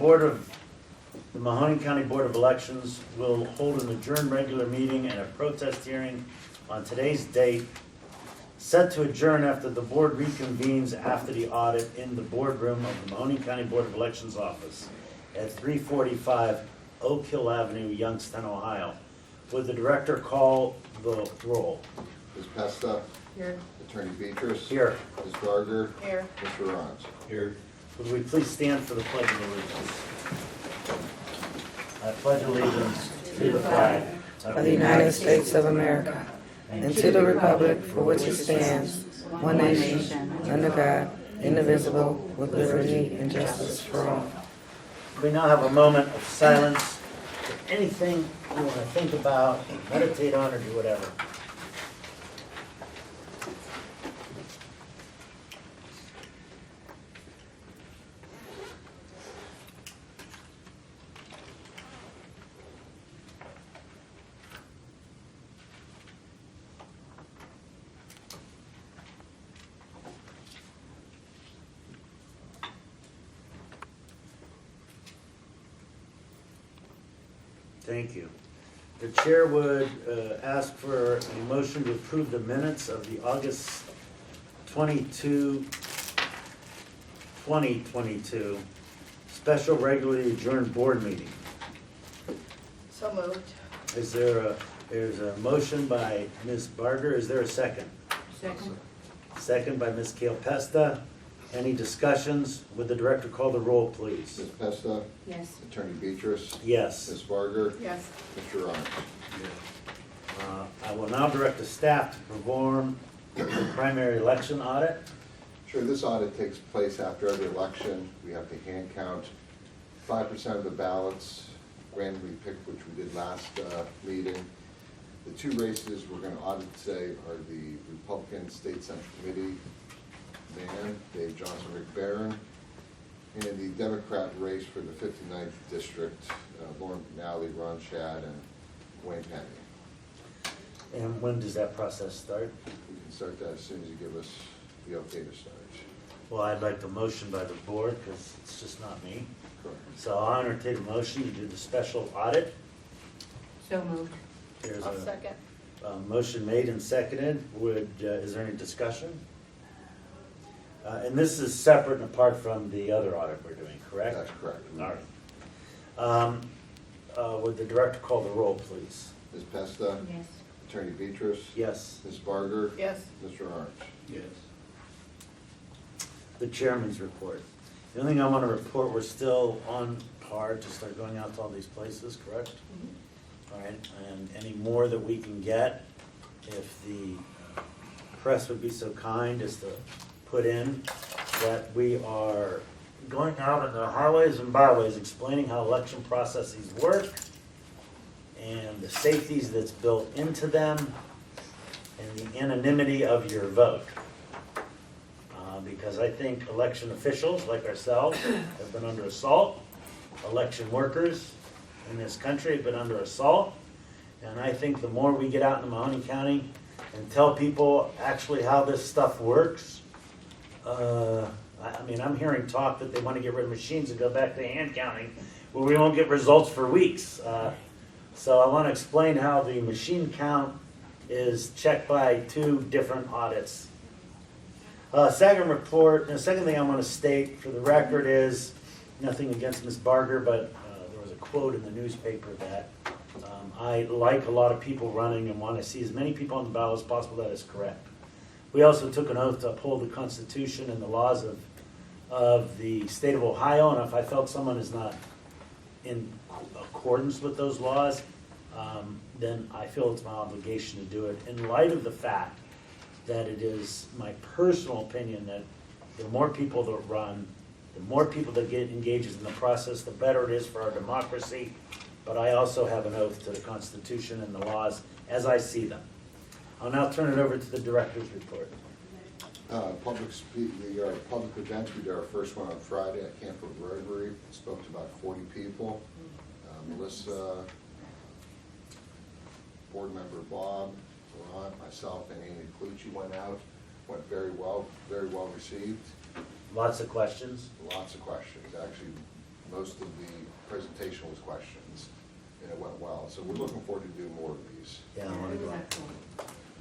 the Mahoning County Board of Elections will hold an adjourned regular meeting and a protest hearing on today's date, set to adjourn after the board reconvenes after the audit in the boardroom of the Mahoning County Board of Elections office at 345 Oak Hill Avenue, Youngstown, Ohio. Would the director call the roll? Ms. Pesta? Here. Attorney Beatrice? Here. Ms. Barger? Here. Mr. Rons? Here. Would we please stand for the Pledge of Allegiance? I pledge allegiance to the flag of the United States of America and to the republic for which it stands, one nation, under God, indivisible, with liberty and justice for all. We now have a moment of silence for anything you want to think about, meditate on, or do whatever. Thank you. The chair would ask for a motion to approve the minutes of the August 22, 2022 special regularly adjourned board meeting. So moved. There's a motion by Ms. Barger. Is there a second? Second. Second by Ms. Pesta. Any discussions? Would the director call the roll, please? Ms. Pesta? Yes. Attorney Beatrice? Yes. Ms. Barger? Yes. Mr. Rons? I will now direct the staff to perform the primary election audit. Sure, this audit takes place after every election. We have to hand count 5% of the ballots randomly picked, which we did last meeting. The two races we're going to audit today are the Republican State Central Committee man, Dave Johnson, Rick Barron, and the Democrat race for the 59th District, Lauren McNally, Ron Shad, and Wayne Penny. And when does that process start? We can start that as soon as you give us the okay to start. Well, I'd like a motion by the board because it's just not me. Correct. So I'll entertain a motion to do the special audit. So moved. There's I'll a second. motion made and seconded. Is there any discussion? And this is separate and apart from the other audit we're doing, correct? That's correct. All right. Would the director call the roll, please? Ms. Pesta? Yes. Attorney Beatrice? Yes. Ms. Barger? Yes. Mr. Arndt? Yes. The chairman's report. The only thing I want to report, we're still on par to start going out to all these places, correct? All right, and any more that we can get, if the press would be so kind as to put in that we are going out in the highways and byways explaining how election processes work and the safeties that's built into them and the anonymity of your vote. Because I think election officials like ourselves have been under assault. Election workers in this country have been under assault. And I think the more we get out in Mahoning County and tell people actually how this stuff works, I mean, I'm hearing talk that they want to get rid of machines and go back to hand counting where we won't get results for weeks. So I want to explain how the machine count is checked by two different audits. Second report, and the second thing I want to state for the record is, nothing against Ms. Barger, but there was a quote in the newspaper that I like a lot of people running and want to see as many people on the ballot as possible. That is correct. We also took an oath to uphold the Constitution and the laws of the state of Ohio, and if I felt someone is not in accordance with those laws, then I feel it's my obligation to do it in light of the fact that it is my personal opinion that the more people that run, the more people that get engaged in the process, the better it is for our democracy. But I also have an oath to the Constitution and the laws as I see them. I'll now turn it over to the director's report. Public events, we did our first one on Friday at Camp of Rotary. Spoke to about 40 people. Melissa, board member Bob, Laurent, myself, and Amy Clucci went out. Went very well received. Lots of questions. Lots of questions. Actually, most of the presentation was questions, and it went well. So we're looking forward to do more of these. Yeah, I want It to was go. excellent.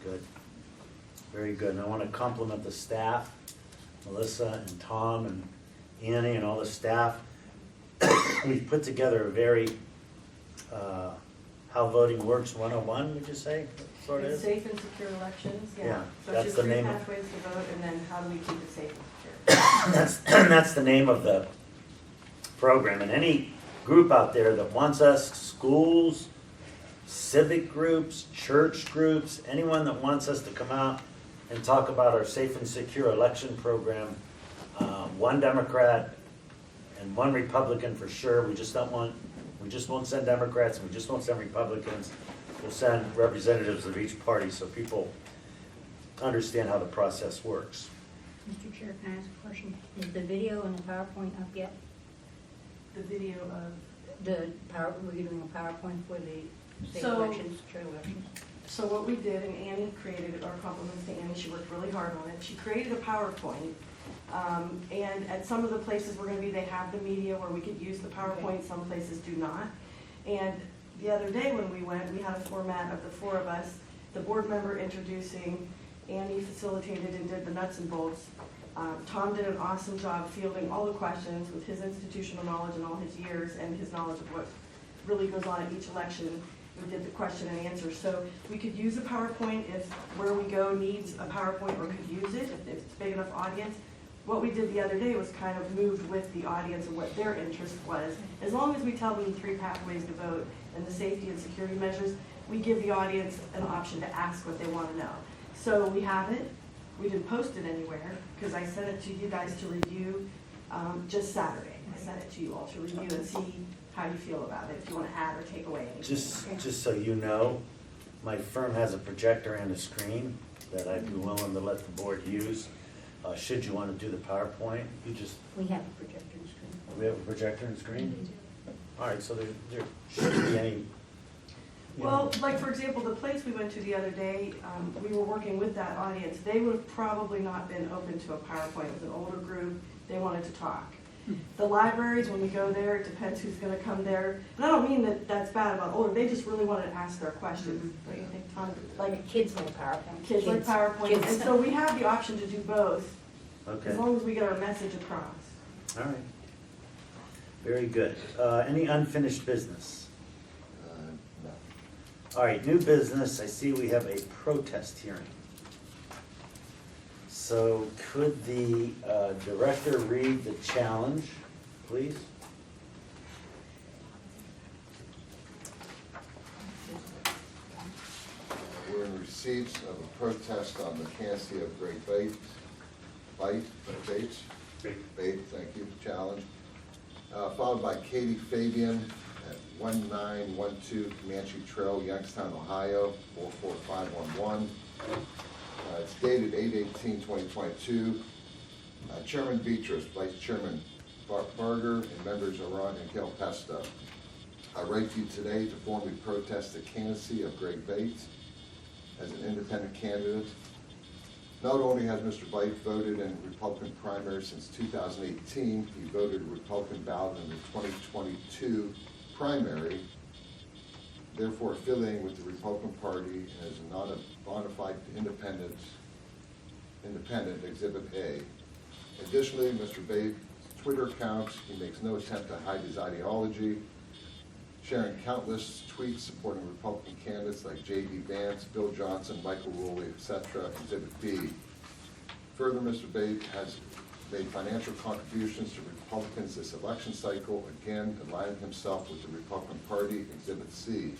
Good. Very good. And I want to compliment the staff, Melissa and Tom and Annie and all the staff. We've put together a very, how voting works 101, would you say, sort of It's is? safe and secure elections, Yeah, yeah. So that's it's the just name three of- pathways to vote, and then how do we keep it safe and secure? That's the name of the program. And any group out there that wants us, schools, civic groups, church groups, anyone that wants us to come out and talk about our safe and secure election program, one Democrat and one Republican for sure. We just won't send Democrats, and we just won't send Republicans. We'll send representatives of each party so people understand how the process works. Mr. Chair, can I ask a question? Is the video and the PowerPoint up yet? The video of, We're doing a PowerPoint for the safe So- elections, secure elections? so what we did, and Annie created it, our compliments to Annie, she worked really hard on it. She created a PowerPoint, and at some of the places we're gonna be, they have the media where we could use the PowerPoint, some places do not. And the other day when we went, we had a format of the four of us, the board member introducing, Annie facilitated and did the nuts and bolts. Tom did an awesome job fielding all the questions with his institutional knowledge and all his years and his knowledge of what really goes on at each election. We did the question and answer. So we could use a PowerPoint if where we go needs a PowerPoint or could use it if it's big enough audience. What we did the other day was kind of moved with the audience and what their interest was. As long as we tell them the three pathways to vote and the safety and security measures, we give the audience an option to ask what they want to know. So we have it. We didn't post it anywhere because I sent it to you guys to review just Saturday. I sent it to you all to review and see how you feel about it, if you want to add or take away anything. Just so you know, my firm has a projector and a screen that I'd be willing to let the board use. Should you want to do the PowerPoint, you just, We have a projector and screen. we have a projector and screen? All right, so there shouldn't be any, you know, Well, like for example, the place we went to the other day, we were working with that audience. They would have probably not been open to a PowerPoint. It was an older group. They wanted to talk. The libraries, when we go there, it depends who's gonna come there. And I don't mean that that's bad about older, they just really wanted to ask their questions. What do you think, Tom? Like, Kids like PowerPoint. kids like PowerPoint, Kids. and so we have the option to do both, okay, as all long as we get our message across. right. Very good. Any unfinished business? No. All right, new business, I see we have a protest hearing. So could the director read the challenge, please? We're in receipt of a protest on the candidacy of Great Bates, thank you, challenge, followed by Katie Fabian at 1912 Comanche Trail, Youngstown, Ohio, 44511. It's dated 8/18/2022. Chairman Beatrice, Vice Chairman Barger, and members Aron and Kel Pesto. I write to you today to formally protest the candidacy of Greg Bates as an independent candidate. Not only has Mr. Bates voted in Republican primary since 2018, he voted a Republican ballot in the 2022 primary, therefore affiliating with the Republican Party and is not a bona fide independent, Exhibit A. Additionally, Mr. Bates' Twitter account, he makes no attempt to hide his ideology, sharing countless tweets supporting Republican candidates like J.D. Vance, Bill Johnson, Michael Rowley, etc., Exhibit B. Further, Mr. Bates has made financial contributions to Republicans this election cycle, again aligning himself with the Republican Party, Exhibit C.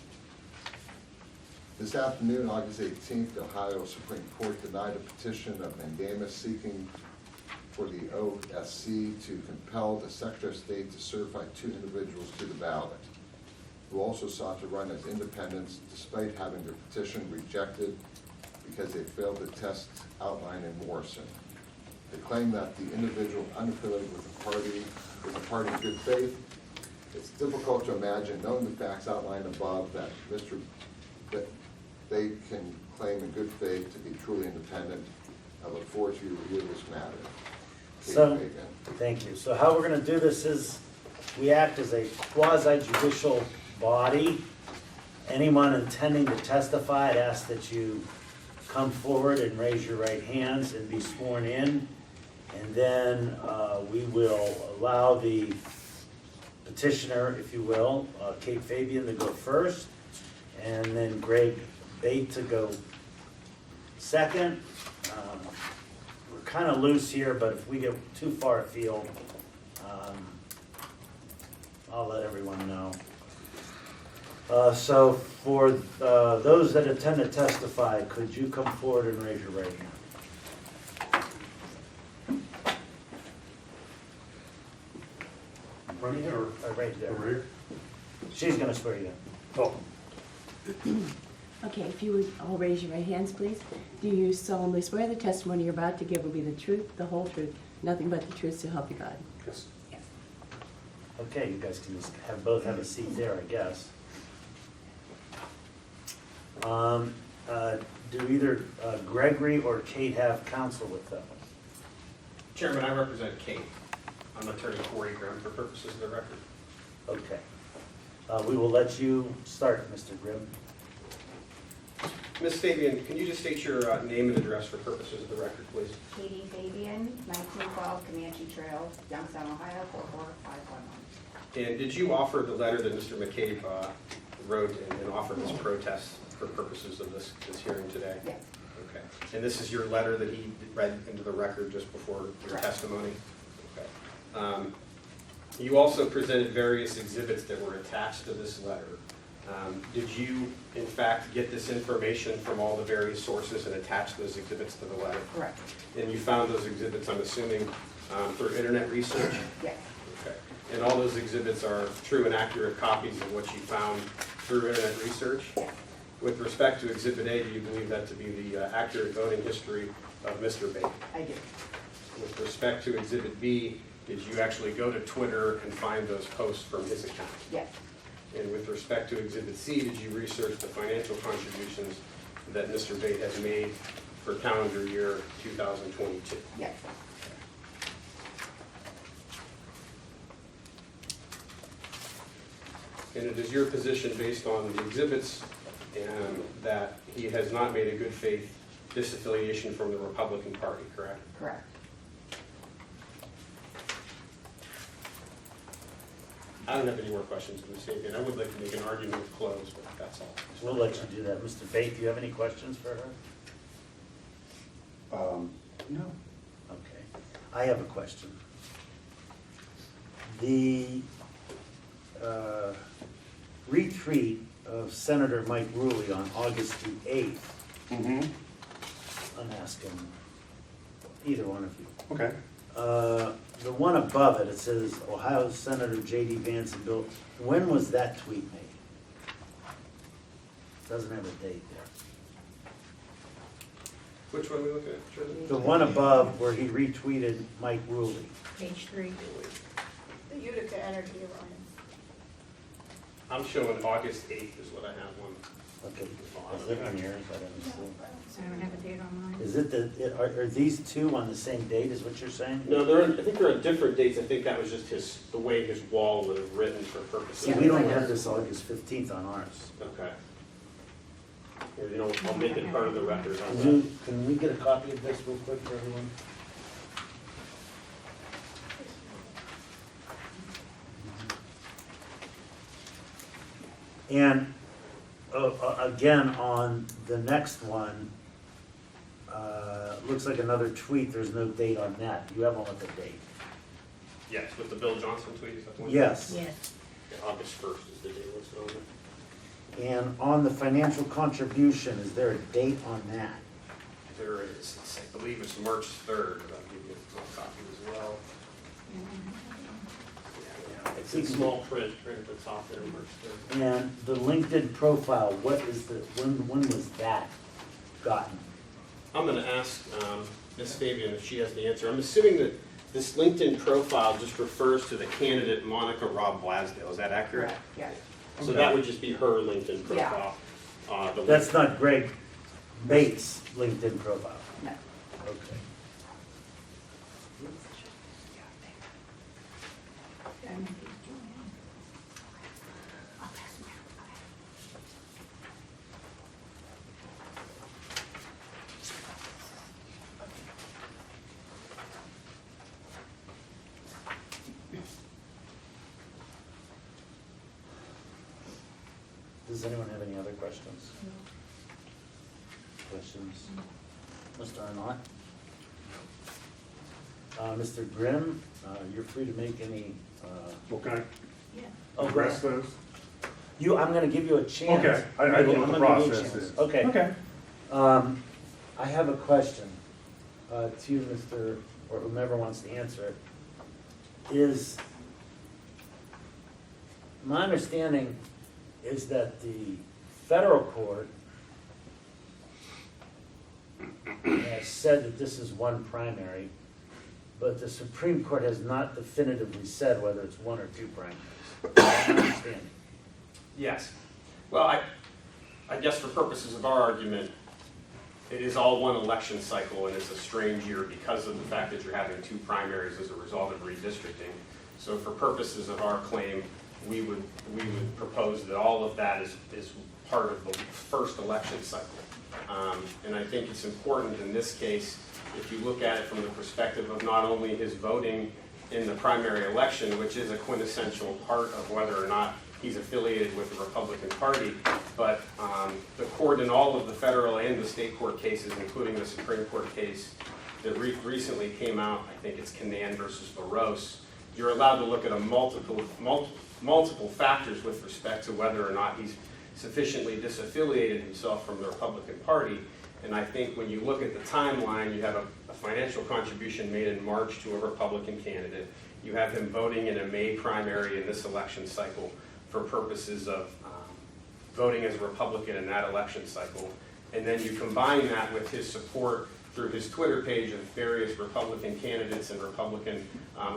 This afternoon, August 18th, the Ohio Supreme Court denied a petition of mandamus seeking for the OSC to compel the Secretary of State to certify 2 individuals to the ballot, who also sought to run as independents despite having their petition rejected because they failed the tests outlined in Morrison. They claim that the individual unaffiliated with the party in good faith. It's difficult to imagine, knowing the facts outlined above, that they can claim in good faith to be truly independent. I look forward to your review of this matter. Katie So, Fagan. thank you. So how we're gonna do this is, we act as a quasi-judicial body. Anyone intending to testify, I'd ask that you come forward and raise your right hands and be sworn in. And then we will allow the petitioner, if you will, Kate Fabian to go first, and then Greg Bate to go second. We're kind of loose here, but if we get too far afield, I'll let everyone know. So for those that intend to testify, could you come forward and raise your right hand? Front of you or Right there. over here? She's gonna swear you in. Oh, Okay, if you would all raise your right hands, please. Do you solemnly swear the testimony you're about to give will be the truth, the whole truth, nothing but the truth, so help you God? yes. Okay, you guys can just both have a seat there, I guess. Do either Gregory or Kate have counsel with them? Chairman, I represent Kate. I'm attorney Corey Grimm for purposes of the record. Okay. We will let you start, Mr. Grimm. Ms. Fabian, can you just state your name and address for purposes of the record, please? Katie Fabian, 1912 Comanche Trail, Youngstown, Ohio, 44511. And did you offer the letter that Mr. McCabe wrote and offered this protest for purposes of this hearing today? Yes. Okay. And this is your letter that he read into the record just before your Correct. testimony? Okay. You also presented various exhibits that were attached to this letter. Did you, in fact, get this information from all the various sources and attach those exhibits to the letter? Correct. And you found those exhibits, I'm assuming, through internet research? Yes. Okay. And all those exhibits are true and accurate copies of what you found through internet research? Yes. With respect to Exhibit A, do you believe that to be the accurate voting history of Mr. Bate? I do. With respect to Exhibit B, did you actually go to Twitter and find those posts from his account? Yes. And with respect to Exhibit C, did you research the financial contributions that Mr. Bate has made for calendar year 2022? Yes. And it is your position, based on the exhibits, that he has not made a good faith disaffiliation from the Republican Party, correct? Correct. I don't have any more questions of Ms. Fabian. I would like to make an argument of close, but that's all. We'll let you do that. Mr. Bate, do you have any questions for her? No. Okay. I have a question. The retreat of Senator Mike Ruley on August the 8th, Mm-hmm. I'm asking either one of you. Okay. The one above it, it says Ohio Senator J.D. Vance and Bill, when was that tweet made? Doesn't have a date there. Which one are we looking at, Chairman? The one above where he retweeted Mike Ruley. Page 3. The Utica Energy Alliance. I'm showing August 8th is what I have one. Okay, is it on yours? I don't see. I don't have a date on mine. Is it are these two on the same date, is what you're saying? No, I think they're on different dates. I think that was just the way his wall would have written for purposes. See, we don't have this August 15th on ours. Okay. Here, you know, I'll make it part of the record on Can we get a copy of this real quick for everyone? And again, on the next one, looks like another tweet, there's no date on that. You have one with the date? Yes, with the Bill Johnson tweet, is that the one? Yes. Yes. Yeah, August 1st is the date listed on there. And on the financial contribution, is there a date on that? There is, I believe it's March 3rd, but I'll give you a copy as well. Yeah, it's in small print, right at the top there, March 3rd. And the LinkedIn profile, what is the, when was that gotten? I'm gonna ask Ms. Fabian if she has the answer. I'm assuming that this LinkedIn profile just refers to the candidate Monica Robb Blasdale, is that accurate? Correct. Yes. So that would just be her LinkedIn profile. The That's not Greg Bates' LinkedIn profile? No. Okay. Does anyone have any other questions? Questions? Mr. Arnott? Mr. Grimm, you're free to make any, Okay, oh, go address ahead. those. I'm gonna give you a chance. Okay, I don't know what the I'm gonna give you a process chance. is. Okay. Okay. I have a question to you, Mr., or whomever wants to answer it. Is, my understanding is that the federal court has said that this is one primary, but the Supreme Court has not definitively said whether it's one or two primaries. That's my understanding. Yes. Well, I guess for purposes of our argument, it is all one election cycle, and it's a strange year because of the fact that you're having two primaries as a result of redistricting. So for purposes of our claim, we would propose that all of that is part of the first election cycle. And I think it's important in this case, if you look at it from the perspective of not only his voting in the primary election, which is a quintessential part of whether or not he's affiliated with the Republican Party, but the court in all of the federal and the state court cases, including the Supreme Court case that recently came out, I think it's Canaan versus LaRose, you're allowed to look at a multiple factors with respect to whether or not he's sufficiently disaffiliated himself from the Republican Party. And I think when you look at the timeline, you have a financial contribution made in March to a Republican candidate. You have him voting in a May primary in this election cycle for purposes of voting as a Republican in that election cycle. And then you combine that with his support through his Twitter page of various Republican candidates and Republican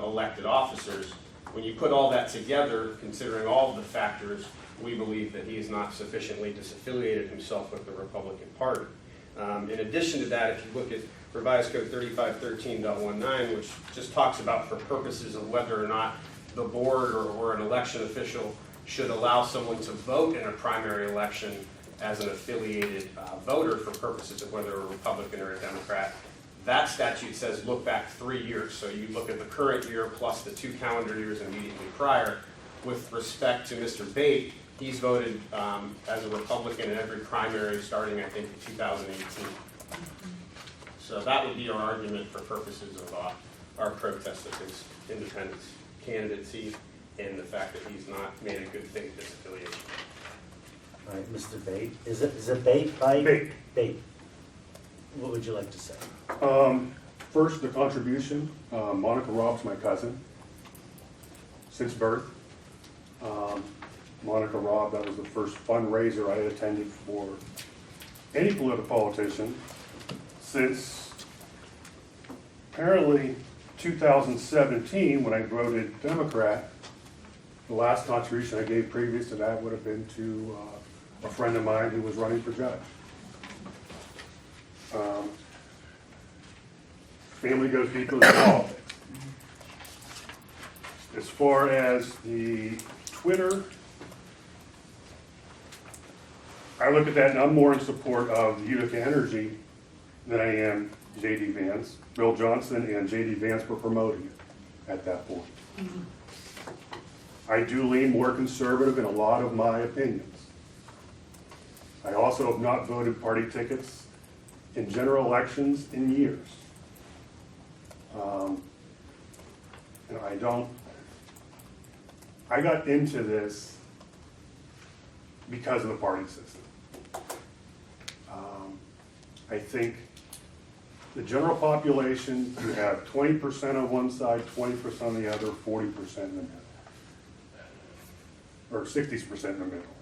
elected officers. When you put all that together, considering all of the factors, we believe that he is not sufficiently disaffiliated himself with the Republican Party. In addition to that, if you look at Revised Code 3513.19, which just talks about for purposes of whether or not the board or an election official should allow someone to vote in a primary election as an affiliated voter for purposes of whether a Republican or a Democrat, that statute says look back 3 years. So you look at the current year plus the 2 calendar years immediately prior. With respect to Mr. Bate, he's voted as a Republican in every primary starting, I think, in 2018. So that would be our argument for purposes of our protest of his independence candidacy and the fact that he's not made a good faith disaffiliation. All right, Mr. Bate. Is it Bate? Bate. Bate. What would you like to say? First, the contribution. Monica Robb's my cousin since birth. Monica Robb, that was the first fundraiser I attended for any political politician since apparently 2017 when I voted Democrat. The last contribution I gave previous to that would have been to a friend of mine who was running for judge. Family goes deeper than politics. As far as the Twitter, I look at that and I'm more in support of Utica Energy than I am J.D. Vance. Bill Johnson and J.D. Vance were promoting it at that point. I do lean more conservative in a lot of my opinions. I also have not voted party tickets in general elections in years. I got into this because of the party system. I think the general population, you have 20% on one side, 20% on the other, 40% in the middle. Or 60% in the middle.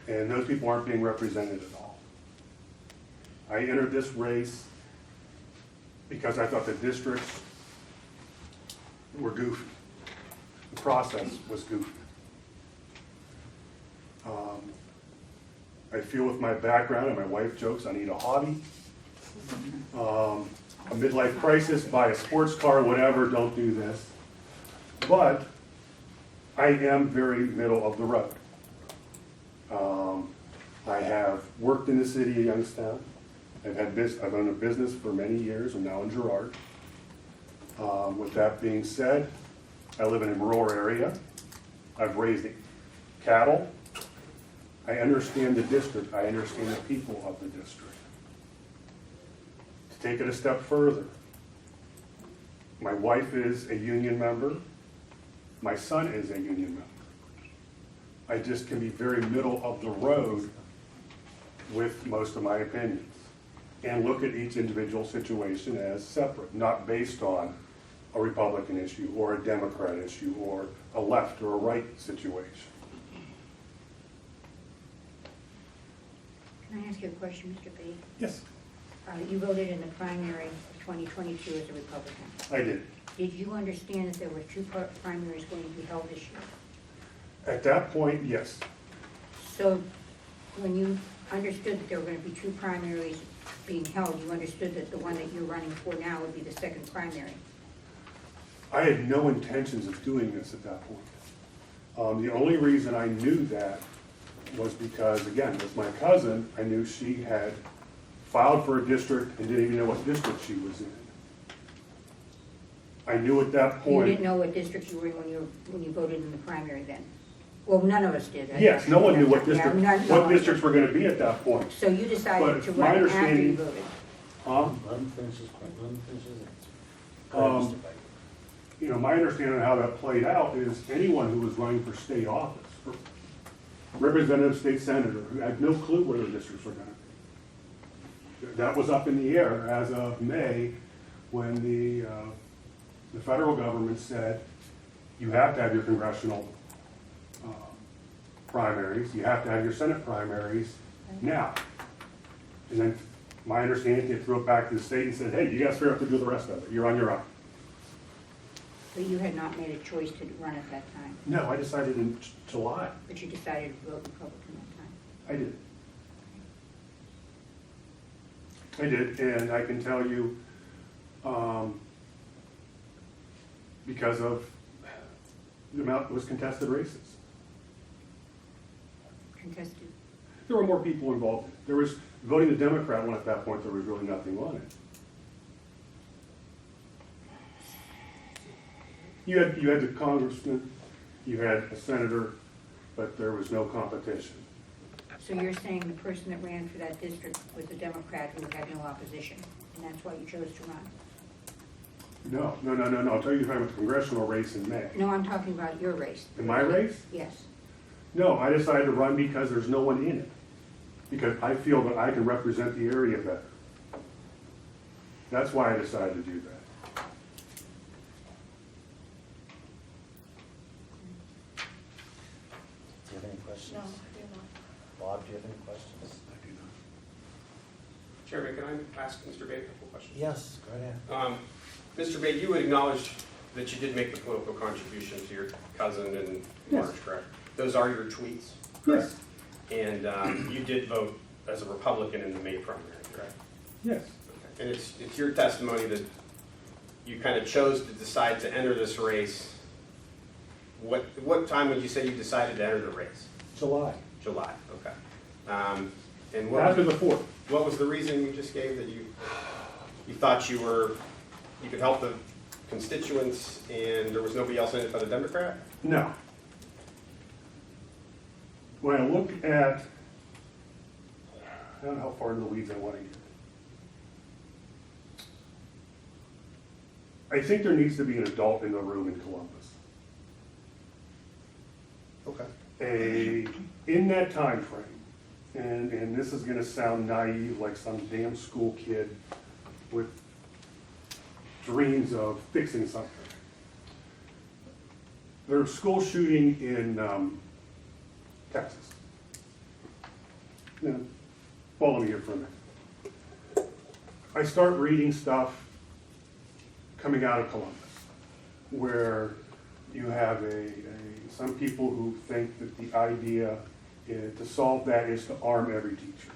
And those people aren't being represented at all. I entered this race because I thought the districts were goofy. The process was goofy. I feel with my background, and my wife jokes, I need a hobby. A midlife crisis, buy a sports car, whatever, don't do this. But I am very middle of the road. I have worked in the city of Youngstown. I've owned a business for many years. I'm now in Girard. With that being said, I live in a rural area. I've raised cattle. I understand the district, I understand the people of the district. To take it a step further, my wife is a union member, my son is a union member. I just can be very middle of the road with most of my opinions and look at each individual situation as separate, not based on a Republican issue or a Democrat issue or a left or a right situation. Can I ask you a question, Mr. B? Yes, You voted in the primary of 2022 as a Republican. I did. Did you understand that there were two primaries going to be held this year? At that point, yes. So when you understood that there were going to be two primaries being held, you understood that the one that you're running for now would be the second primary? I had no intentions of doing this at that point. The only reason I knew that was because, again, with my cousin, I knew she had filed for a district and didn't even know what district she was in. I knew at that You point. didn't know what district you were in when you voted in the primary then? Well, none of us did. Yes, no one knew what Yeah, what districts were gonna be at that point. So you decided But to my run after you understanding- voted? Let him finish his point, let him finish his answer. Go ahead, Mr. Pike. You know, my understanding of how that played out is anyone who was running for state office, for representative, state senator, who had no clue where their districts were gonna be. That was up in the air as of May, when the federal government said, you have to have your congressional primaries, you have to have your Senate primaries now. And then, my understanding, they threw it back to the state and said, hey, you guys figure out to do the rest of it, you're on your own. But you had not made a choice to run at that time, No, I decided in July. but you decided to vote Republican that time. I did, and I can tell you, because of the amount, it was contested races. Contested. There were more people involved. There was, voting the Democrat one at that point, there was really nothing on it. You had the congressman, you had a senator, but there was no competition. So you're saying the person that ran for that district was a Democrat who had no opposition, and that's why you chose to run? No. I'll tell you about the congressional race in May. No, I'm talking about your race. In my race? Yes. No, I decided to run because there's no one in it. Because I feel that I can represent the area better. That's why I decided to do that. Do you have any questions? No, I do not. Bob, do you have any questions? I do not. Chairman, can I ask Mr. Bate a couple questions? Yes, go ahead. Mr. Bate, you would acknowledge that you did make the political contribution to your cousin in March, correct? Those are your tweets, correct? Yes. And you did vote as a Republican in the May primary, correct? Yes. Okay. And it's your testimony that you kind of chose to decide to enter this race. What time would you say you decided to enter the race? July. July, okay. And After the 4th. what was the reason you just gave that you thought you could help the constituents and there was nobody else in it but a Democrat? No. When I look at, I don't know how far into the weeds I want to get. I think there needs to be an adult in the room in Columbus. Okay. In that time frame, and this is gonna sound naive, like some damn school kid with dreams of fixing something. There's a school shooting in Texas. Now, follow me here for a minute. I start reading stuff coming out of Columbus, where you have some people who think that the idea to solve that is to arm every teacher.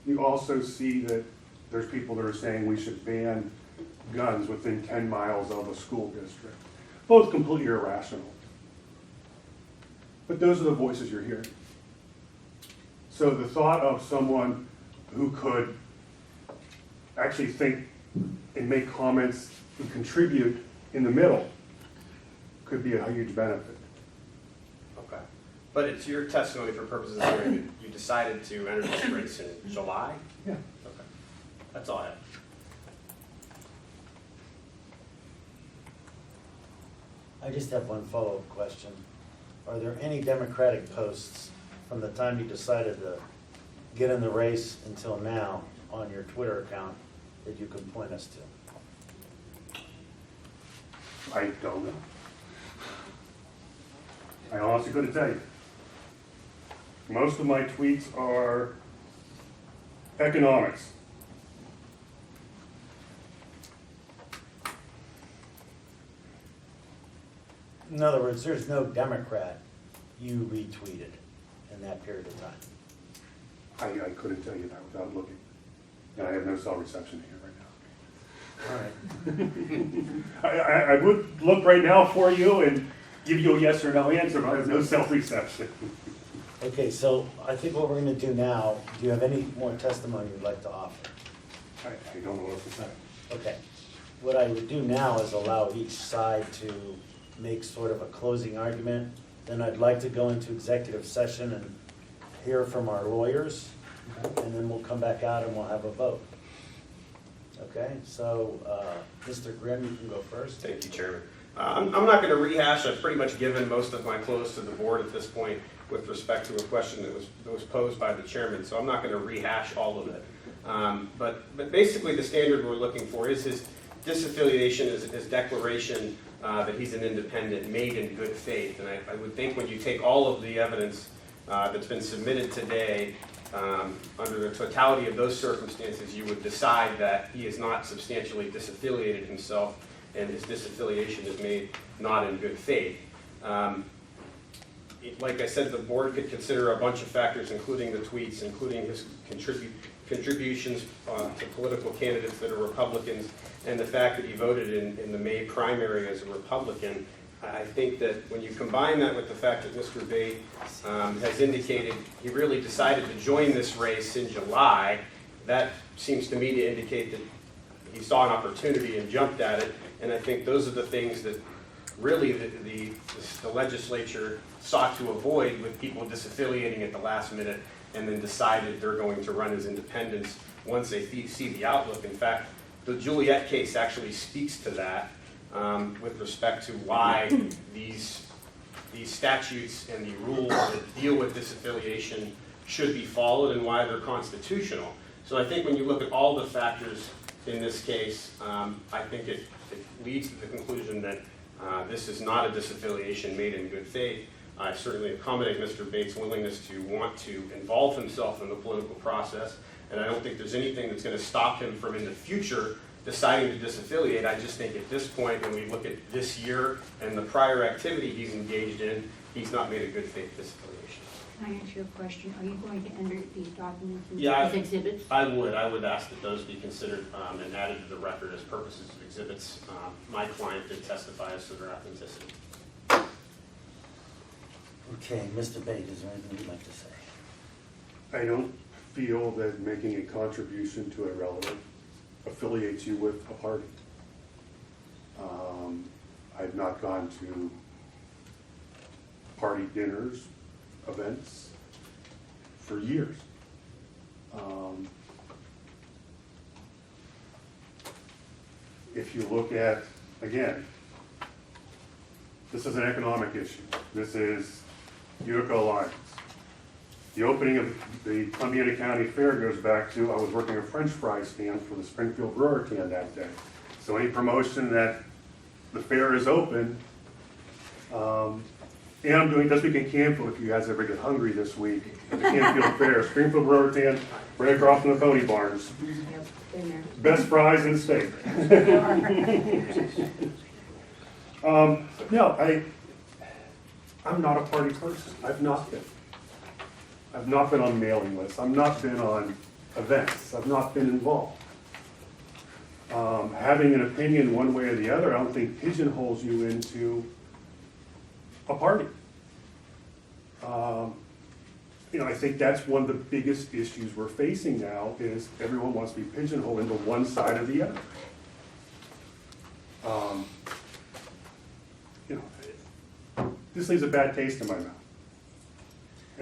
You also see that there's people that are saying we should ban guns within 10 miles of a school district. Both completely irrational. But those are the voices you're hearing. So the thought of someone who could actually think and make comments and contribute in the middle could be a huge benefit. Okay. But it's your testimony for purposes of hearing that you decided to enter this race in July? Yeah. Okay. That's all I have. I just have one follow-up question. Are there any Democratic posts from the time you decided to get in the race until now on your Twitter account that you can point us to? I don't know. I honestly couldn't tell you. Most of my tweets are economics. In other words, there's no Democrat you retweeted in that period of time. I couldn't tell you that without looking. And I have no cell reception here right now. All right. I would look right now for you and give you a yes or no answer, but I have no cell reception. Okay, so I think what we're gonna do now, do you have any more testimony you'd like to offer? I don't know what to say. Okay. What I would do now is allow each side to make sort of a closing argument. Then I'd like to go into executive session and hear from our lawyers, and then we'll come back out and we'll have a vote. Okay, so, Mr. Grimm, you can go first. Thank you, Chairman. I'm not going to rehash. I've pretty much given most of my close to the board at this point with respect to a question that was posed by the chairman, so I'm not going to rehash all of it. But basically, the standard we're looking for is his disaffiliation, his declaration that he's an independent made in good faith. And I would think when you take all of the evidence that's been submitted today, under the totality of those circumstances, you would decide that he is not substantially disaffiliated himself and his disaffiliation is made not in good faith. Like I said, the board could consider a bunch of factors, including the tweets, including his contributions to political candidates that are Republicans, and the fact that he voted in the May primary as a Republican. I think that when you combine that with the fact that Mr. Bate has indicated he really decided to join this race in July, that seems to me to indicate that he saw an opportunity and jumped at it. And I think those are the things that really the legislature sought to avoid, with people disaffiliating at the last minute and then decided they're going to run as independents once they see the outlook. In fact, the Juliet case actually speaks to that with respect to why these statutes and the rules that deal with disaffiliation should be followed and why they're constitutional. So I think when you look at all the factors in this case, I think it leads to the conclusion that this is not a disaffiliation made in good faith. I certainly accommodate Mr. Bates' willingness to want to involve himself in the political process, and I don't think there's anything that's going to stop him from in the future deciding to disaffiliate. I just think at this point, when we look at this year and the prior activity he's engaged in, he's not made a good faith disaffiliation. Can I answer your question? Are you going to enter these documents Yeah, as exhibits? I would ask that those be considered and added to the record as purposes of exhibits. My client did testify as to their authenticity. Okay, Mr. Bate, is there anything you'd like to say? I don't feel that making a contribution to a relative affiliates you with a party. I've not gone to party dinners, events for years. If you look at, again, this is an economic issue. This is Utica Alliance. The opening of the Columbiana County Fair goes back to, I was working a French fry stand for the Springfield Brewer Can that day. So any promotion that the fair is open, and I'm doing this week in Canfield, if you guys ever get hungry this week, at the Canfield Fair, Springfield Brewer Can, right across from the Pony Barns. Yep, been there. Best fries in the state. No, I'm not a party person. I've not been. I've not been on mailing lists. I've not been on events. I've not been involved. Having an opinion one way or the other, I don't think pigeonholes you into a party. I think that's one of the biggest issues we're facing now is everyone wants to be pigeonholed into one side or the other. This leaves a bad taste in my mouth.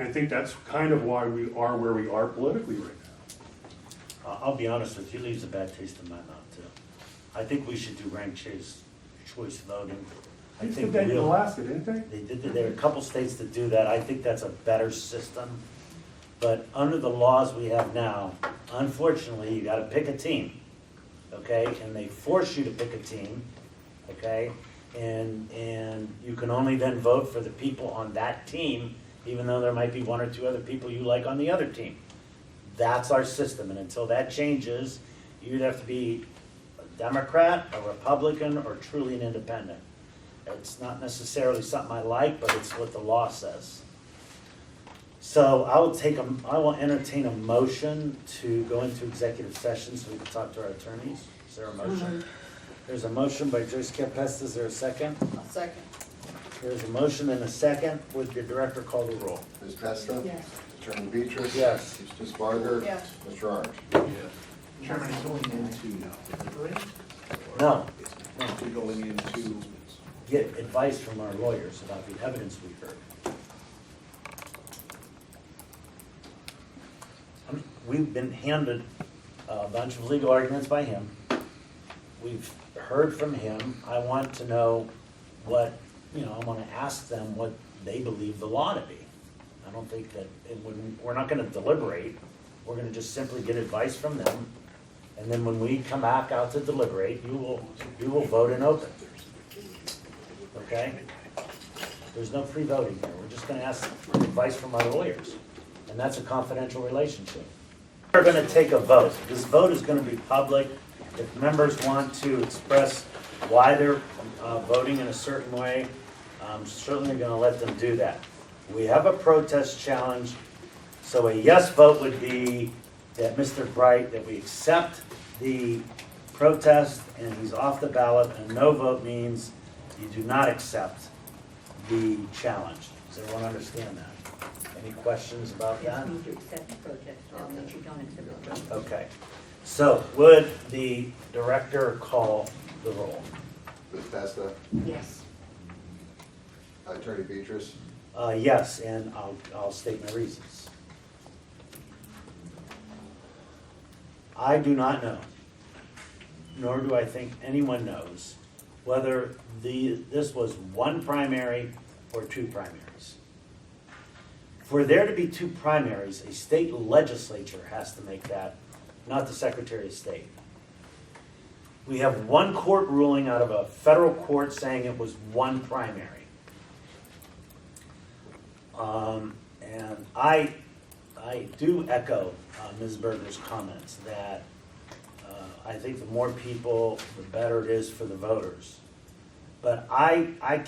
And I think that's kind of why we are where we are politically right now. I'll be honest with you, leaves a bad taste in my mouth too. I think we should do ranked choice voting. I They think did that in we'll- Alaska, didn't they? They did, there are a couple states that do that. I think that's a better system. But under the laws we have now, unfortunately, you gotta pick a team, okay? And they force you to pick a team, okay? And you can only then vote for the people on that team, even though there might be one or two other people you like on the other team. That's our system, and until that changes, you either have to be a Democrat, a Republican, or truly an independent. It's not necessarily something I like, but it's what the law says. So I will entertain a motion to go into executive session so we can talk to our attorneys. Is there a motion? There's a motion by Joyce Kempest. Is there a second? I'll second. There's a motion and a second. Would the director call the roll? Ms. Testa? Yes. Attorney Beatrice? Yes. Ms. Barger? Yes. Mr. Orange? Chairman, it's going into deliberate? No. Or going into, Get advice from our lawyers about the evidence we heard. We've been handed a bunch of legal arguments by him. We've heard from him. I want to know what, I want to ask them what they believe the law to be. I don't think that, we're not going to deliberate. We're going to just simply get advice from them. And then when we come back out to deliberate, you will vote in open. Okay? There's no free voting here. We're just gonna ask advice from our lawyers. And that's a confidential relationship. We're gonna take a vote. This vote is gonna be public. If members want to express why they're voting in a certain way, I'm certainly gonna let them do that. We have a protest challenge, so a yes vote would be that Mr. Bright, that we accept the protest and he's off the ballot, and no vote means you do not accept the challenge. Does everyone understand that? Any questions about Just that? need to accept the protest, not that you don't accept the protest. Okay. So would the director call the roll? Ms. Testa? Yes. Attorney Beatrice? Yes, and I'll state my reasons. I do not know, nor do I think anyone knows, whether this was one primary or two primaries. For there to be two primaries, a state legislature has to make that, not the Secretary of State. We have one court ruling out of a federal court saying it was one primary. And I do echo Ms. Berger's comments that I think the more people, the better it is for the voters. But I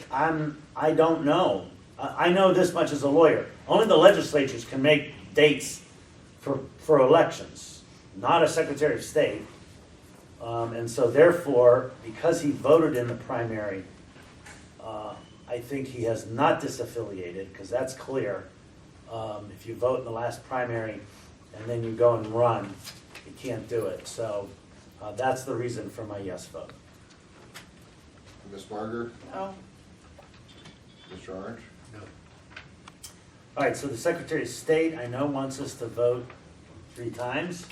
don't know. I know this much as a lawyer. Only the legislatures can make dates for elections, not a Secretary of State. And so therefore, because he voted in the primary, I think he has not disaffiliated, because that's clear. If you vote in the last primary and then you go and run, you can't do it. So that's the reason for my yes vote. Ms. Barger? No. Mr. Orange? All right, so the Secretary of State, I know, wants us to vote 3 times,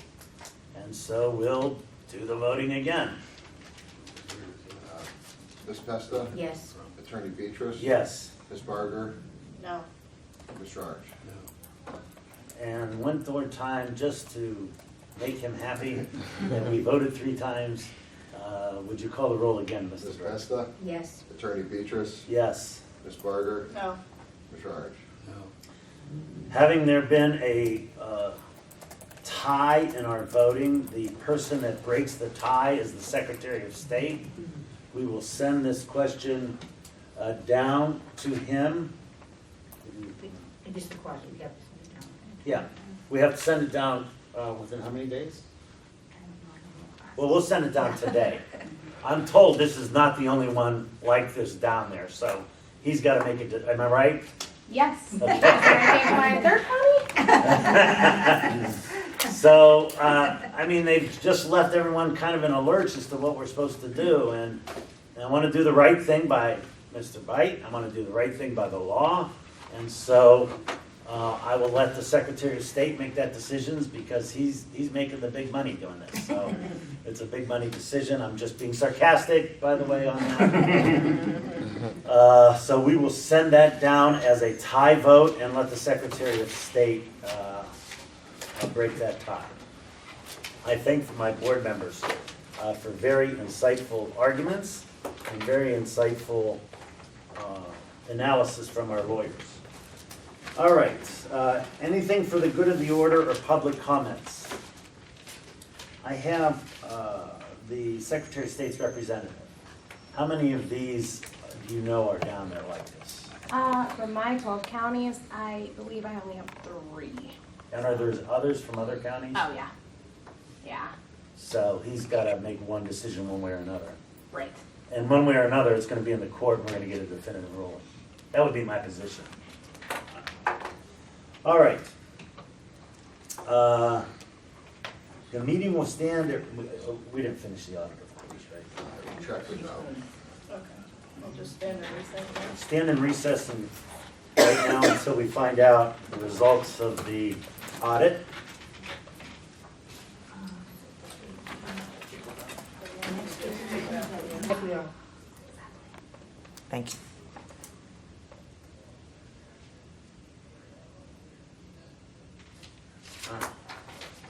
and so we'll do the voting again. Ms. Testa? Yes. Attorney Beatrice? Yes, Ms. Barger? No. Mr. Orange? and one more time, just to make him happy, that we voted 3 times. Would you call the roll again, Ms. Mr. Director? Testa? Yes. Attorney Beatrice? Yes. Ms. Barger? No. Mr. Orange? Having there been a tie in our voting, the person that breaks the tie is the Secretary of State. We will send this question down to him. And just the question, you have to send it down. Yeah, we have to send it down within how many days? I don't know. Well, we'll send it down today. I'm told this is not the only one like this down there, so he's got to make it, am I right? Yes. Okay. Is there anything my third party? So, I mean, they've just left everyone kind of in a lurch as to what we're supposed to do, and I want to do the right thing by Mr. Bite, I want to do the right thing by the law, and so I will let the Secretary of State make that decisions because he's making the big money doing this. So it's a big money decision. I'm just being sarcastic, by the way, on that. So we will send that down as a tie vote and let the Secretary of State break that tie. I thank my board members for very insightful arguments and very insightful analysis from our lawyers. All right, anything for the good of the order or public comments? I have the Secretary of State's representative. How many of these do you know are down there like this? From my 12 counties, I believe I only have 3. And are there others from other counties? Oh, yeah. Yeah, So he's got to make one decision one way or another. right. And one way or another, it's going to be in the court and we're going to get a definitive ruling. That would be my position. All right. The meeting will stand, we didn't finish the audit, of course, right? Check it out. Okay, I'll just stand and recess now. Stand in recess and right now until we find out the results of the audit. Thank you.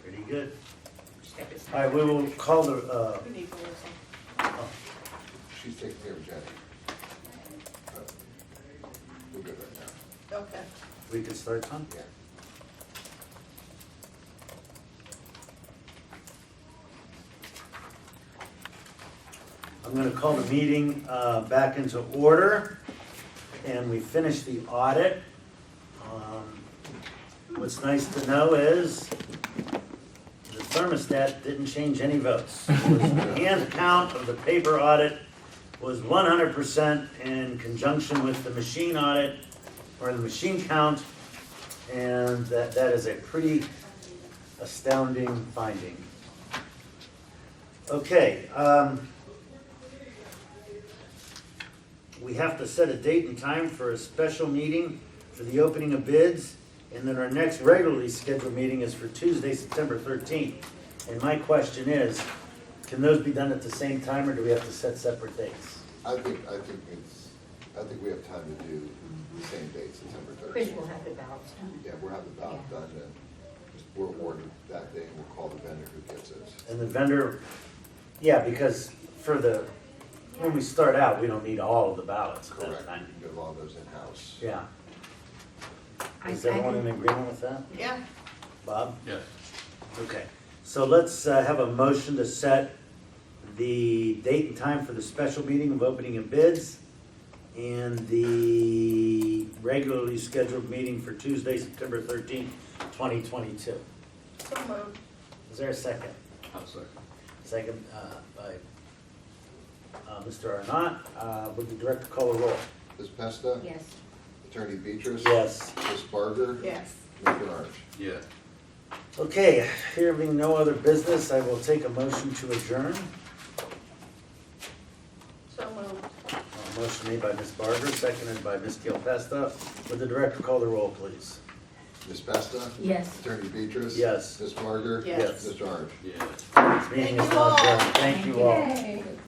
Pretty good. All right, we will call the, We need to listen. She's taking care of Jenny. We're good right now. Okay. we can start, Tom? Yeah. I'm going to call the meeting back into order, and we finished the audit. What's nice to know is the thermostat didn't change any votes. The hand count of the paper audit was 100% in conjunction with the machine audit, or the machine count, and that is a pretty astounding finding. Okay. We have to set a date and time for a special meeting for the opening of bids, and then our next regularly scheduled meeting is for Tuesday, September 13th. And my question is, can those be done at the same time, or do we have to set separate dates? I think we have time to do the same date, September 13th. Chris will have the ballots. Yeah, we'll have the ballot done, and we'll order that day, and we'll call the vendor who gets it. And the vendor, yeah, because for the, when we start out, we don't need all of the ballots at that Correct, time. you can get all those in-house. Yeah. I- Is I everyone in think- agreement with that? Yeah. Bob? Yes. Okay, so let's have a motion to set the date and time for the special meeting of opening of bids and the regularly scheduled meeting for Tuesday, September 13th, 2022. So moved. Is there a second? I'll second. Second by Mr. Arnott. Would the director call a roll? Ms. Pesta? Yes. Attorney Beatrice? Yes. Ms. Barger? Yes. Ms. Bernard? Yeah. Okay, here being no other business, I will take a motion to adjourn. So moved. Motion made by Ms. Barger, seconded by Ms. Gilpesta. Would the director call the roll, please? Ms. Pesta? Yes. Attorney Beatrice? Yes. Ms. Barger? Yes. Mr. Orange? Yeah. This meeting Thank is you now all. adjourned. Thank you all. Yay.